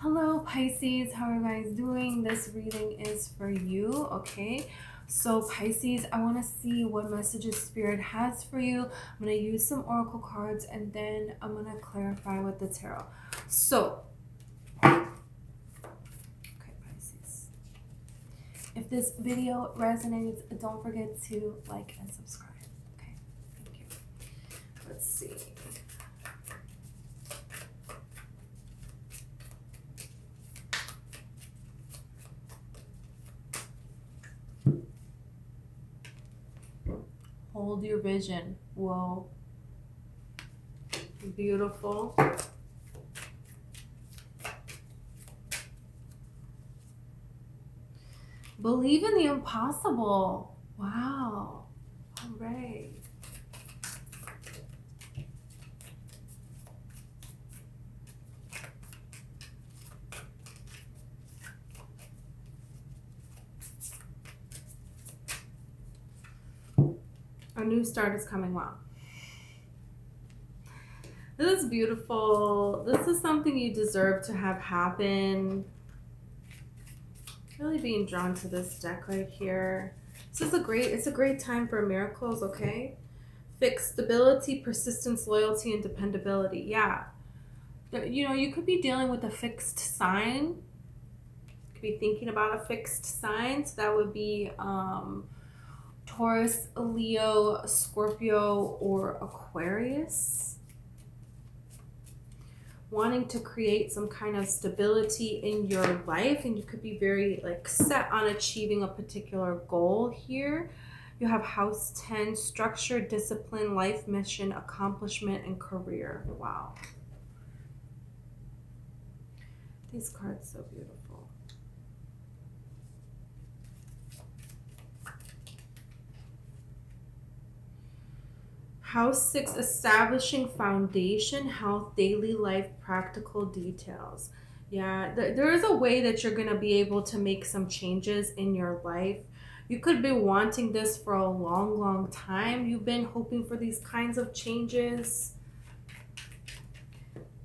Hello Pisces, how are you guys doing? This reading is for you, okay? So Pisces, I want to see what messages Spirit has for you. I'm going to use some oracle cards and then I'm going to clarify with the tarot. So, okay Pisces, if this video resonates, don't forget to like and subscribe, okay? Thank you. Let's see. Hold your vision. Whoa. Beautiful. Believe in the impossible. Wow. All right. A new start is coming. Wow. This is beautiful. This is something you deserve to have happen. Really being drawn to this deck right here. This is it's a great time for miracles, okay? Fixed stability, persistence, loyalty, and dependability. Yeah. You could be dealing with a fixed sign. You could be thinking about a fixed sign. So that would be Taurus, Leo, Scorpio, or Aquarius. Wanting to create some kind of stability in your life, and you could be very set on achieving a particular goal here. You have house 10, structure, discipline, life mission, accomplishment, and career. Wow. These cards so beautiful. House 6, establishing foundation, health, daily life, practical details. Yeah, there is a way that you're going to be able to make some changes in your life. You could be wanting this for a long, long time. You've been hoping for these kinds of changes.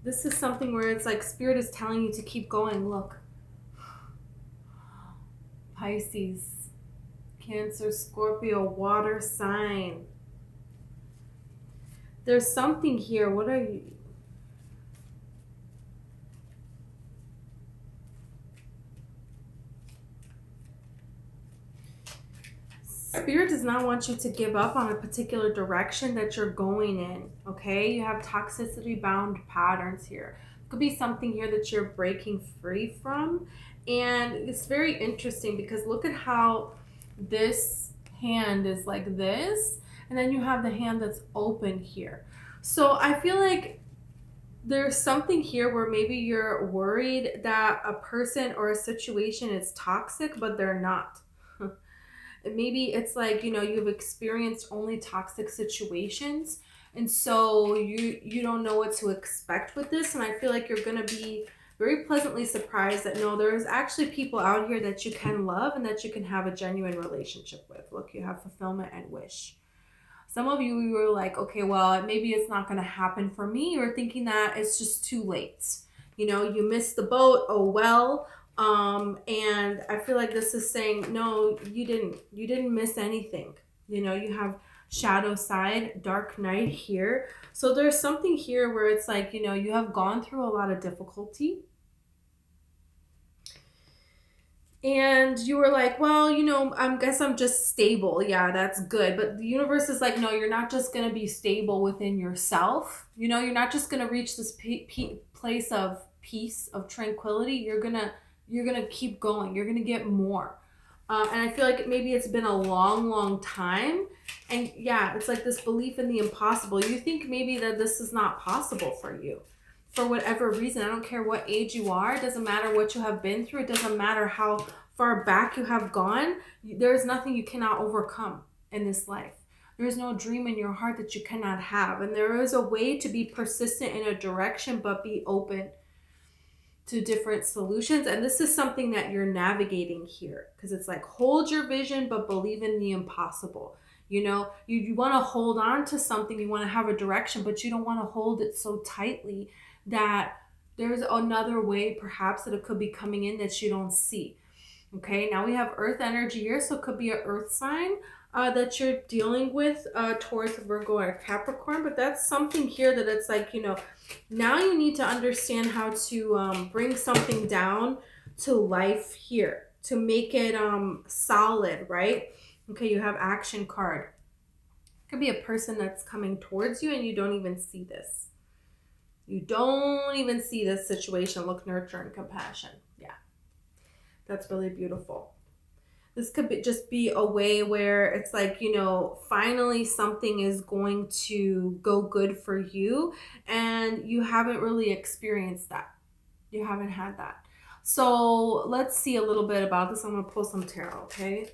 This is something where it's like Spirit is telling you to keep going. Look. Pisces, Cancer, Scorpio, water sign. There's something here. What are you? Spirit does not want you to give up on a particular direction that you're going in, okay? You have toxicity bound patterns here. It could be something here that you're breaking free from. And it's very interesting because look at how this hand is like this. And then you have the hand that's open here. So I feel like there's something here where maybe you're worried that a person or a situation is toxic, but they're not. Maybe it's like, you've experienced only toxic situations. And so you don't know what to expect with this. And I feel like you're going to be very pleasantly surprised that no, there's actually people out here that you can love and that you can have a genuine relationship with. Look, you have fulfillment and wish. Some of you were like, okay, well, maybe it's not going to happen for me. You're thinking that it's just too late. You missed the boat. Oh, well. And I feel like this is saying, no, you didn't miss anything. You have shadow side, dark night here. So there's something here where it's like, you have gone through a lot of difficulty. And you were like, well, I guess I'm just stable. Yeah, that's good. But the universe is like, no, you're not just going to be stable within yourself. You're not just going to reach this place of peace, of tranquility. You're going to keep going. You're going to get more. And I feel like maybe it's been a long, long time. And yeah, it's like this belief in the impossible. You think maybe that this is not possible for you. For whatever reason, I don't care what age you are. It doesn't matter what you have been through. It doesn't matter how far back you have gone. There's nothing you cannot overcome in this life. There's no dream in your heart that you cannot have. And there is a way to be persistent in a direction, but be open to different solutions. And this is something that you're navigating here, because it's like, hold your vision, but believe in the impossible. You want to hold on to something. You want to have a direction, but you don't want to hold it so tightly that There's another way perhaps that it could be coming in that you don't see. Okay, now we have earth energy here, so it could be an earth sign that you're dealing with towards Virgo or Capricorn, but that's something here that it's like, now you need to understand how to bring something down to life here to make it solid, right? Okay, you have action card. It could be a person that's coming towards you and you don't even see this. You don't even see this situation. Look, nurture and compassion. Yeah, that's really beautiful. This could just be a way where it's like, finally something is going to go good for you and you haven't really experienced that. You haven't had that. So let's see a little bit about this. I'm going to pull some tarot, okay?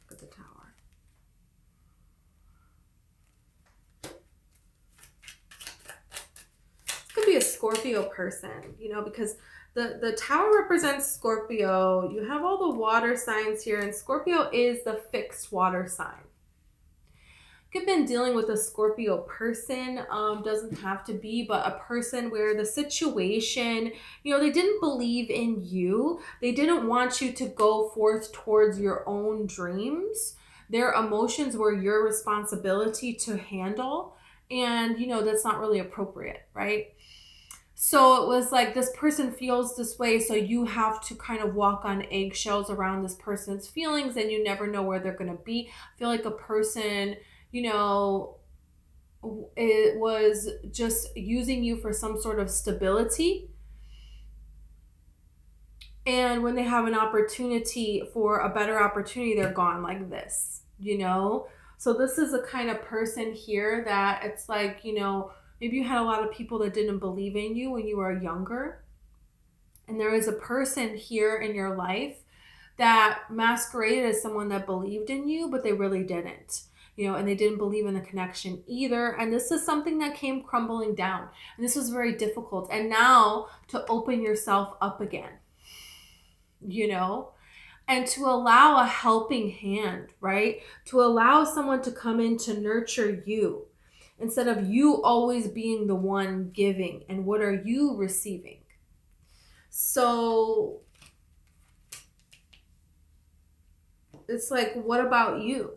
Look at the Tower. This could be a Scorpio person, because the Tower represents Scorpio. You have all the water signs here, and Scorpio is the fixed water sign. You've been dealing with a Scorpio person, doesn't have to be, but a person where the situation, they didn't believe in you. They didn't want you to go forth towards your own dreams. Their emotions were your responsibility to handle. And, that's not really appropriate, right? So it was like this person feels this way, so you have to kind of walk on eggshells around this person's feelings, and you never know where they're going to be. I feel like a person, it was just using you for some sort of stability. And when they have an opportunity for a better opportunity, they're gone like this, So this is a kind of person here that it's like, maybe you had a lot of people that didn't believe in you when you were younger. And there is a person here in your life that masqueraded as someone that believed in you, but they really didn't. And they didn't believe in the connection either. And this is something that came crumbling down. And this was very difficult. And now to open yourself up again, and to allow a helping hand, right? To allow someone to come in to nurture you instead of you always being the one giving. And what are you receiving? So it's like, what about you?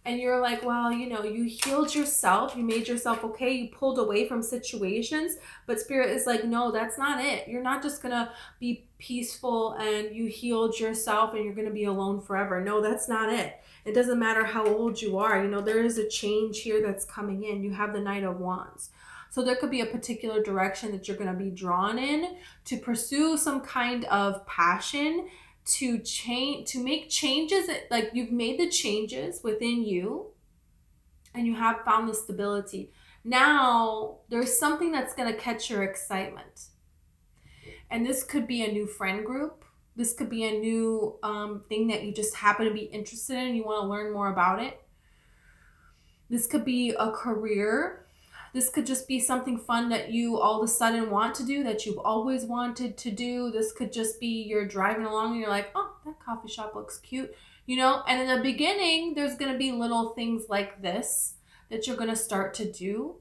And you're like, well, you healed yourself. You made yourself okay. You pulled away from situations. But Spirit is like, no, that's not it. You're not just going to be peaceful and you healed yourself and you're going to be alone forever. No, that's not it. It doesn't matter how old you are. There is a change here that's coming in. You have the Knight of Wands. So there could be a particular direction that you're going to be drawn in to pursue some kind of passion, to change, to make changes. Like you've made the changes within you and you have found the stability. Now there's something that's going to catch your excitement. And this could be a new friend group. This could be a new thing that you just happen to be interested in. You want to learn more about it. This could be a career. This could just be something fun that you all of a sudden want to do, that you've always wanted to do. This could just be you're driving along and you're like, oh, that coffee shop looks cute, And in the beginning, there's going to be little things like this that you're going to start to do.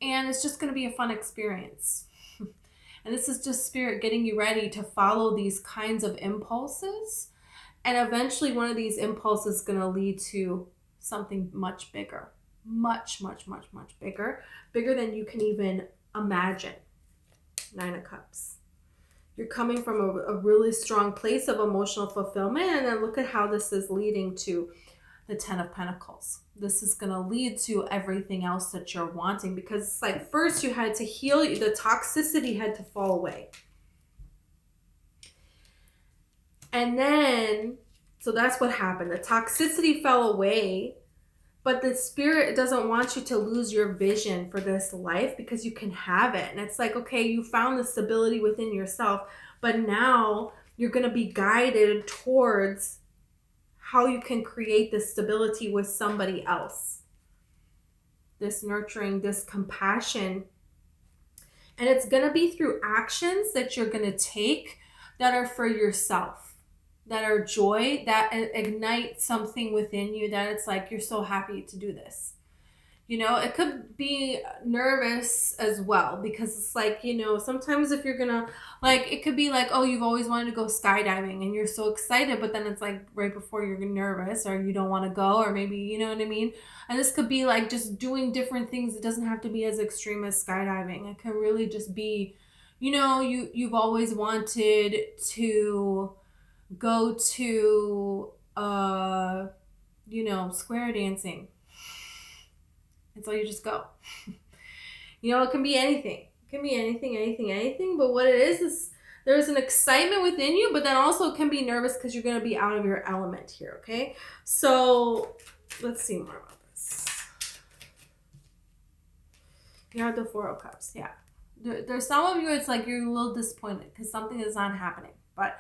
And it's just going to be a fun experience. And this is just Spirit getting you ready to follow these kinds of impulses. And eventually one of these impulses is going to lead to something much bigger. Much, much, much, much bigger than you can even imagine. 9 of Cups. You're coming from a really strong place of emotional fulfillment, and then look at how this is leading to the 10 of Pentacles. This is going to lead to everything else that you're wanting, because it's like first you had to heal, the toxicity had to fall away. And then, so that's what happened. The toxicity fell away. But the Spirit doesn't want you to lose your vision for this life, because you can have it. And it's like, okay, you found the stability within yourself, but now you're going to be guided towards how you can create this stability with somebody else. This nurturing, this compassion. And it's going to be through actions that you're going to take that are for yourself. that are joy, that ignite something within you that it's like you're so happy to do this. You know, it could be nervous as well because it's like, you know, sometimes if you're gonna, like, it could be like, oh, you've always wanted to go skydiving and you're so excited, but then it's like right before you're nervous or you don't want to go, or maybe, you know what I mean? And this could be like just doing different things. It doesn't have to be as extreme as skydiving. It can really just be, you know, you've always wanted to go to, you know, square dancing. And so you just go. You know, it can be anything. It can be anything. But what it is there's an excitement within you, but then also it can be nervous because you're going to be out of your element here, okay? So let's see more about this. You have the Four of Cups, yeah. There's some of you, it's like you're a little disappointed because something is not happening. But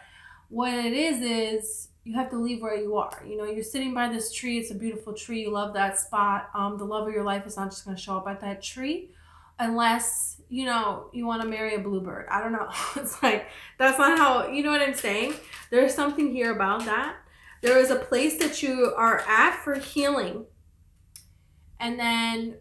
what it is you have to leave where you are. You know, you're sitting by this tree. It's a beautiful tree. You love that spot. The love of your life is not just going to show up at that tree unless, you know, you want to marry a bluebird. I don't know. It's like, that's not how, you know what I'm saying? There's something here about that. There is a place that you are at for healing. And then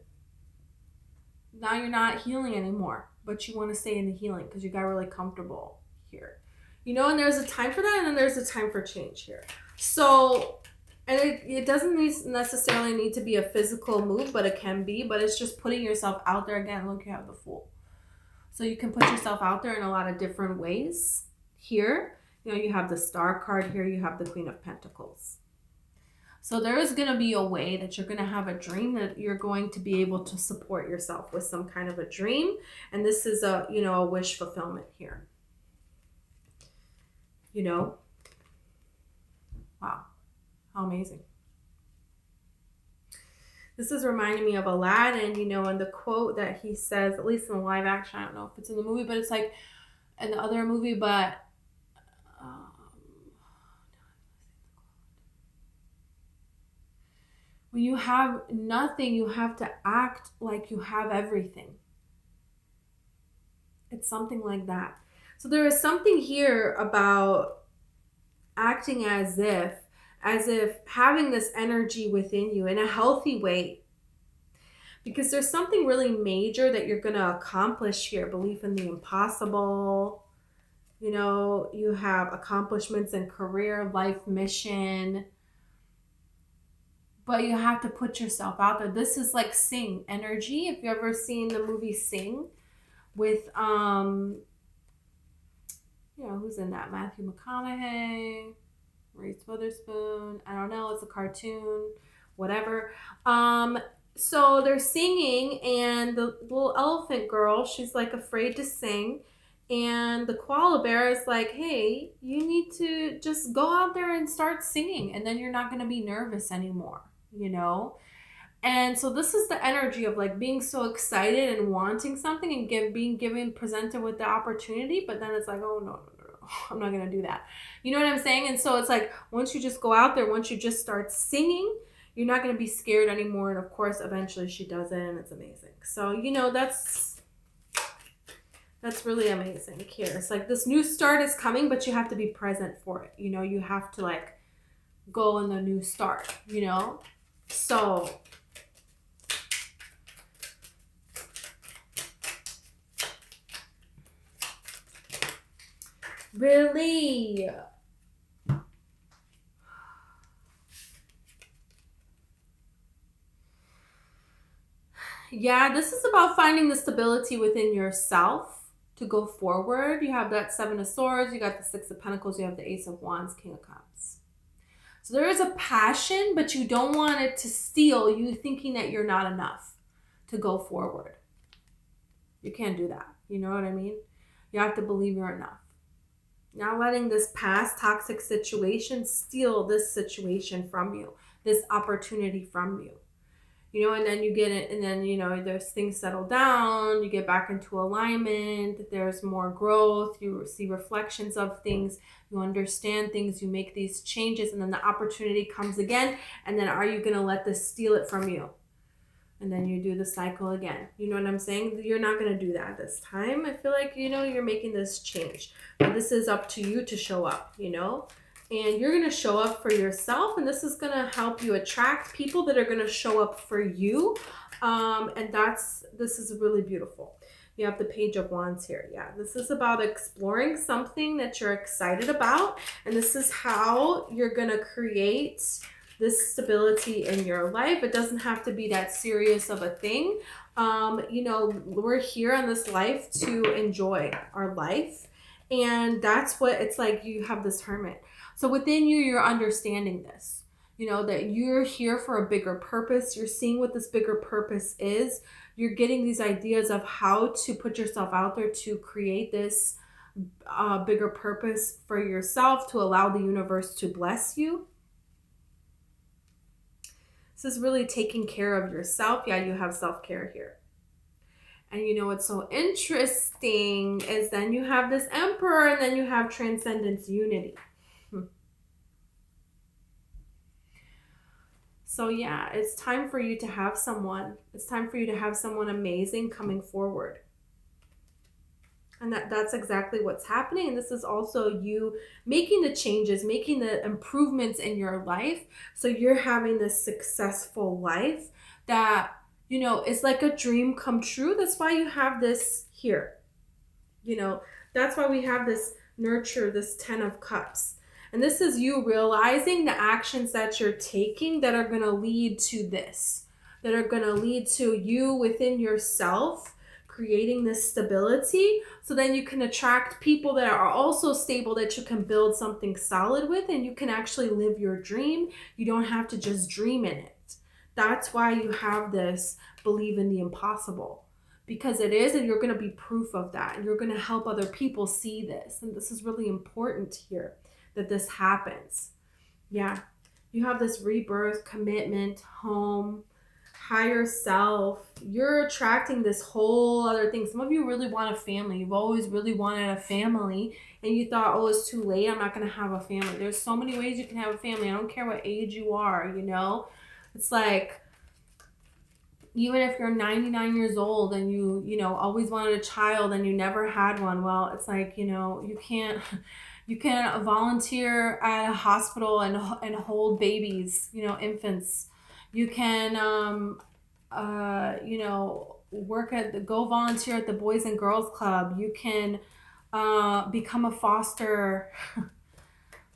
now you're not healing anymore, but you want to stay in the healing because you got really comfortable here. You know, and there's a time for that, and then there's a time for change here. So, and it doesn't necessarily need to be a physical move, but it can be. But it's just putting yourself out there again. Look, you have the Fool. So you can put yourself out there in a lot of different ways here. You know, you have the Star card here. You have the Queen of Pentacles. So there is going to be a way that you're going to have a dream that you're going to be able to support yourself with some kind of a dream. And this is a, you know, a wish fulfillment here. You know, wow, how amazing. This is reminding me of Aladdin, you know, and the quote that he says, at least in the live action, I don't know if it's in the movie, but it's like in the other movie, but when you have nothing, you have to act like you have everything. It's something like that. So there is something here about acting as if having this energy within you in a healthy way. Because there's something really major that you're going to accomplish here. Belief in the impossible. You know, you have accomplishments in career, life, mission. But you have to put yourself out there. This is like Sing energy. If you've ever seen the movie Sing with, you know, who's in that? Matthew McConaughey, Reese Witherspoon. I don't know. It's a cartoon, whatever. So they're singing, and the little elephant girl, she's like afraid to sing. And the koala bear is like, hey, you need to just go out there and start singing, and then you're not going to be nervous anymore, you know? And so this is the energy of like being so excited and wanting something and being presented with the opportunity, but then it's like, oh, no, I'm not going to do that. You know what I'm saying? And so it's like, once you just go out there, once you just start singing, you're not going to be scared anymore. And of course, eventually she does it, and it's amazing. So, you know, that's really amazing here. It's like this new start is coming, but you have to be present for it. You know, you have to like go in the new start, you know? So really, yeah, this is about finding the stability within yourself to go forward. You have that Seven of Swords, you got the Six of Pentacles, you have the Ace of Wands, King of Cups. So there is a passion, but you don't want it to steal you thinking that you're not enough to go forward. You can't do that. You know what I mean? You have to believe you're enough. Not letting this past toxic situation steal this situation from you, this opportunity from you. You know, and then you get it, and then, you know, there's things settle down, you get back into alignment, there's more growth, you see reflections of things, you understand things, you make these changes, and then the opportunity comes again, and then are you going to let this steal it from you? And then you do the cycle again. You know what I'm saying? You're not going to do that this time. I feel like, you know, you're making this change. But this is up to you to show up, you know? And you're going to show up for yourself, and this is going to help you attract people that are going to show up for you. And this is really beautiful. You have the Page of Wands here. Yeah, this is about exploring something that you're excited about, and this is how you're going to create this stability in your life. It doesn't have to be that serious of a thing. You know, we're here on this life to enjoy our life, and that's what it's like. You have this Hermit. So within you, you're understanding this, you know, that you're here for a bigger purpose. You're seeing what this bigger purpose is. You're getting these ideas of how to put yourself out there to create this bigger purpose for yourself, to allow the universe to bless you. This is really taking care of yourself. Yeah, you have self-care here. And you know what's so interesting is then you have this Emperor, and then you have Transcendence, Unity. So yeah, it's time for you to have someone. It's time for you to have someone amazing coming forward. And that's exactly what's happening. And this is also you making the changes, making the improvements in your life. So you're having this successful life that, you know, it's like a dream come true. That's why you have this here. You know, that's why we have this nurture, this 10 of Cups. And this is you realizing the actions that you're taking that are going to lead to this, that are going to lead to you within yourself creating this stability, so then you can attract people that are also stable, that you can build something solid with, and you can actually live your dream. You don't have to just dream in it. That's why you have this believe in the impossible, because it is, and you're going to be proof of that, and you're going to help other people see this. And this is really important here, that this happens. Yeah, you have this rebirth, commitment, home, higher self. You're attracting this whole other thing. Some of you really want a family. You've always really wanted a family, and you thought, oh, it's too late, I'm not going to have a family. There's so many ways you can have a family. I don't care what age you are, you know. It's like, even if you're 99 years old and you know, always wanted a child and you never had one, well, it's like, you know, you can't volunteer at a hospital and hold babies, you know, infants. You can, you know, go volunteer at the Boys and Girls Club. You can become a foster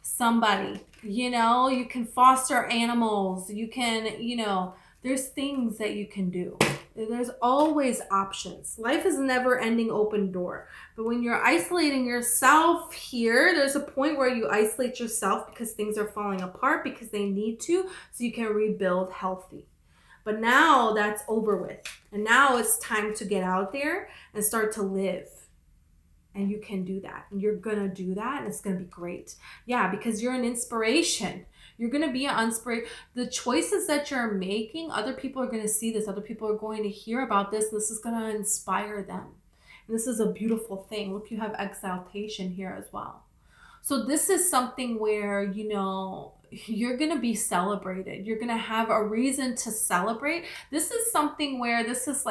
somebody, you know, you can foster animals. You can, you know, there's things that you can do. There's always options. Life is a never ending open door. But when you're isolating yourself here, there's a point where you isolate yourself because things are falling apart, because they need to, so you can rebuild healthy. But now that's over with. And now it's time to get out there and start to live. And you can do that. And you're going to do that. And it's going to be great. Yeah, because you're an inspiration. You're going to be an inspiration. The choices that you're making, other people are going to see this. Other people are going to hear about this. This is going to inspire them. And this is a beautiful thing. Look, you have exaltation here as well. So this is something where, you know, you're going to be celebrated. You're going to have a reason to celebrate. This is something where this is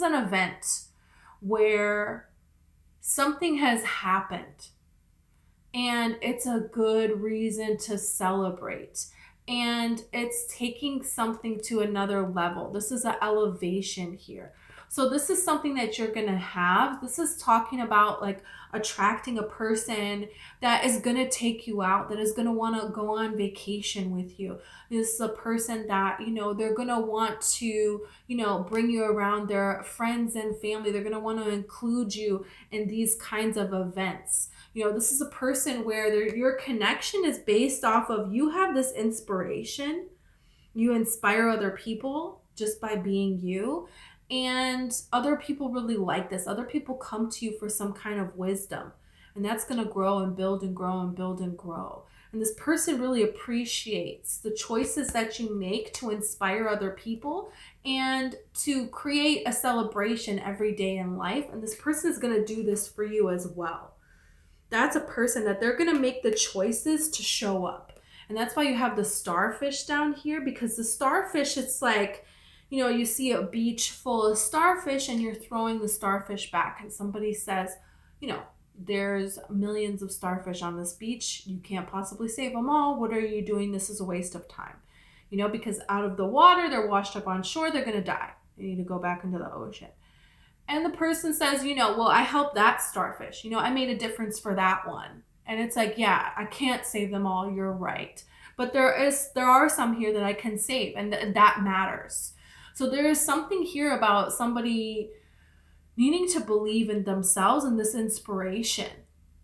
an event where something has happened. And it's a good reason to celebrate. And it's taking something to another level. This is an elevation here. So this is something that you're going to have. This is talking about like attracting a person that is going to take you out, that is going to want to go on vacation with you. This is a person that, you know, they're going to want to, you know, bring you around their friends and family. They're going to want to include you in these kinds of events. You know, this is a person where your connection is based off of, you have this inspiration. You inspire other people just by being you. And other people really like this. Other people come to you for some kind of wisdom. And that's going to grow and build and grow and build and grow. And this person really appreciates the choices that you make to inspire other people and to create a celebration every day in life. And this person is going to do this for you as well. That's a person that they're going to make the choices to show up. And that's why you have the starfish down here, because the starfish, it's like, you know, you see a beach full of starfish and you're throwing the starfish back, and somebody says, you know, There's millions of starfish on this beach. You can't possibly save them all. What are you doing? This is a waste of time. You know, because out of the water, they're washed up on shore, they're going to die. They need to go back into the ocean. And the person says, you know, well, I helped that starfish. You know, I made a difference for that one. And it's like, yeah, I can't save them all. You're right. But there are some here that I can save, and that matters. So there is something here about somebody needing to believe in themselves and this inspiration,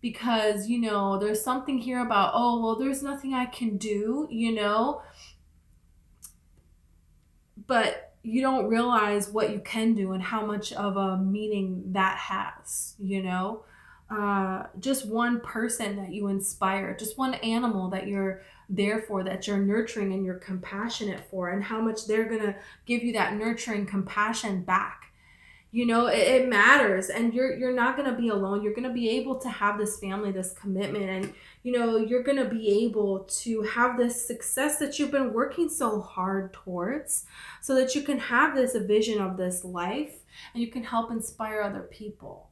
because, you know, there's something here about, oh, well, there's nothing I can do, you know, but you don't realize what you can do and how much of a meaning that has, you know. Just one person that you inspire, just one animal that you're there for, that you're nurturing and you're compassionate for, and how much they're gonna give you that nurturing compassion back. You know, it matters, and you're not going to be alone. You're going to be able to have this family, this commitment, and, you know, you're going to be able to have this success that you've been working so hard towards, so that you can have this vision of this life and you can help inspire other people.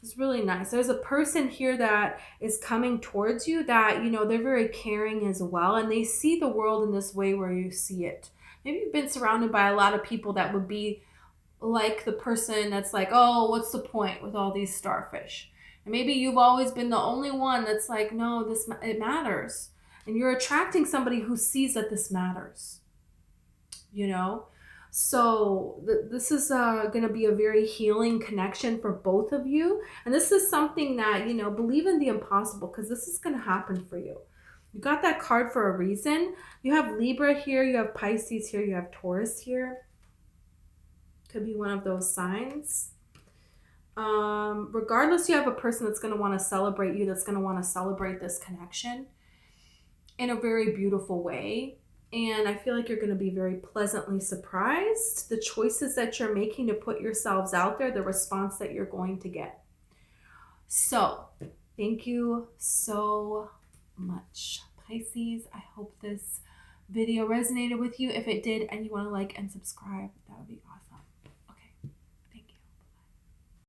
It's really nice. There's a person here that is coming towards you that, you know, they're very caring as well, and they see the world in this way where you see it. Maybe you've been surrounded by a lot of people that would be like the person that's like, oh, what's the point with all these starfish? And maybe you've always been the only one that's like, no, it matters. And you're attracting somebody who sees that this matters, you know? So this is going to be a very healing connection for both of you. And this is something that, you know, believe in the impossible, because this is going to happen for you. You got that card for a reason. You have Libra here, you have Pisces here, you have Taurus here. Could be one of those signs. Regardless, you have a person that's going to want to celebrate you, that's going to want to celebrate this connection in a very beautiful way. And I feel like you're going to be very pleasantly surprised. The choices that you're making to put yourselves out there, the response that you're going to get. So, thank you so much, Pisces. I hope this video resonated with you. If it did and you want to like and subscribe, that would be awesome.